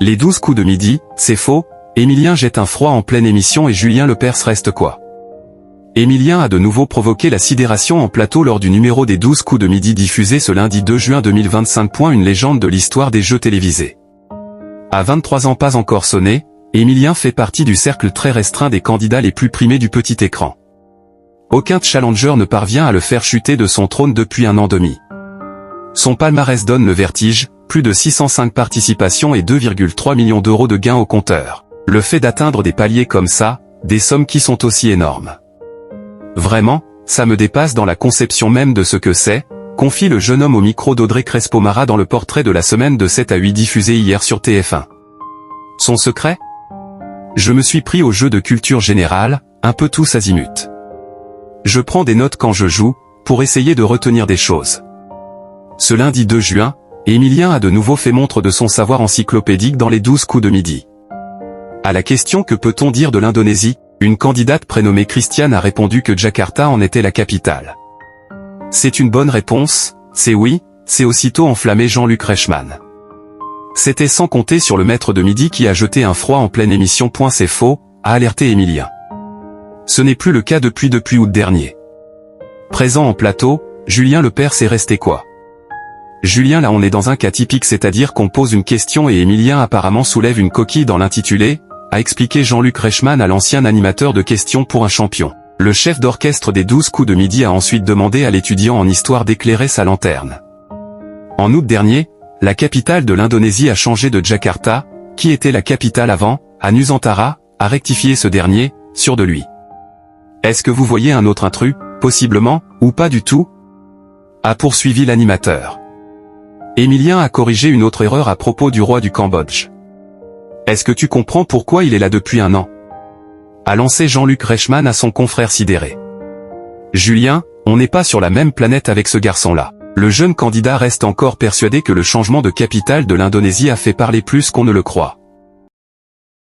Les 12 coups de midi, c'est faux, Émilien jette un froid en pleine émission et Julien Lepers reste quoi? Émilien a de nouveau provoqué la sidération en plateau lors du numéro des 12 coups de midi diffusé ce lundi 2 juin 2025. Une légende de l'histoire des jeux télévisés. À 23 ans pas encore sonné, Émilien fait partie du cercle très restreint des candidats les plus primés du petit écran. Aucun challenger ne parvient à le faire chuter de son trône depuis 1 an et demi. Son palmarès donne le vertige, plus de 605 participations et 2,3 millions d'euros de gains au compteur. Le fait d'atteindre des paliers comme ça, des sommes qui sont aussi énormes. Vraiment, ça me dépasse dans la conception même de ce que c'est, confie le jeune homme au micro d'Audrey Crespo-Mara dans le portrait de la semaine de 7 à 8 diffusé hier sur TF1. Son secret? Je me suis pris au jeu de culture générale, un peu tous azimuts. Je prends des notes quand je joue, pour essayer de retenir des choses. Ce lundi 2 juin, Émilien a de nouveau fait montre de son savoir encyclopédique dans les 12 coups de midi. À la question que peut-on dire de l'Indonésie, une candidate prénommée Christiane a répondu que Jakarta en était la capitale. C'est une bonne réponse, c'est oui, c'est aussitôt enflammé Jean-Luc Reichmann. C'était sans compter sur le maître de midi qui a jeté un froid en pleine émission. C'est faux, a alerté Émilien. Ce n'est plus le cas depuis août dernier. Présent en plateau, Julien Lepers est resté quoi? Julien, là on est dans un cas typique, c'est-à-dire qu'on pose une question et Émilien apparemment soulève une coquille dans l'intitulé, a expliqué Jean-Luc Reichmann à l'ancien animateur de questions pour un champion. Le chef d'orchestre des 12 coups de midi a ensuite demandé à l'étudiant en histoire d'éclairer sa lanterne. En août dernier, la capitale de l'Indonésie a changé de Jakarta, qui était la capitale avant, à Nusantara, a rectifié ce dernier, sûr de lui. Est-ce que vous voyez un autre intrus, possiblement, ou pas du tout? A poursuivi l'animateur. Émilien a corrigé une autre erreur à propos du roi du Cambodge. Est-ce que tu comprends pourquoi il est là depuis 1 an? A lancé Jean-Luc Reichmann à son confrère sidéré. Julien, on n'est pas sur la même planète avec ce garçon-là. Le jeune candidat reste encore persuadé que le changement de capitale de l'Indonésie a fait parler plus qu'on ne le croit.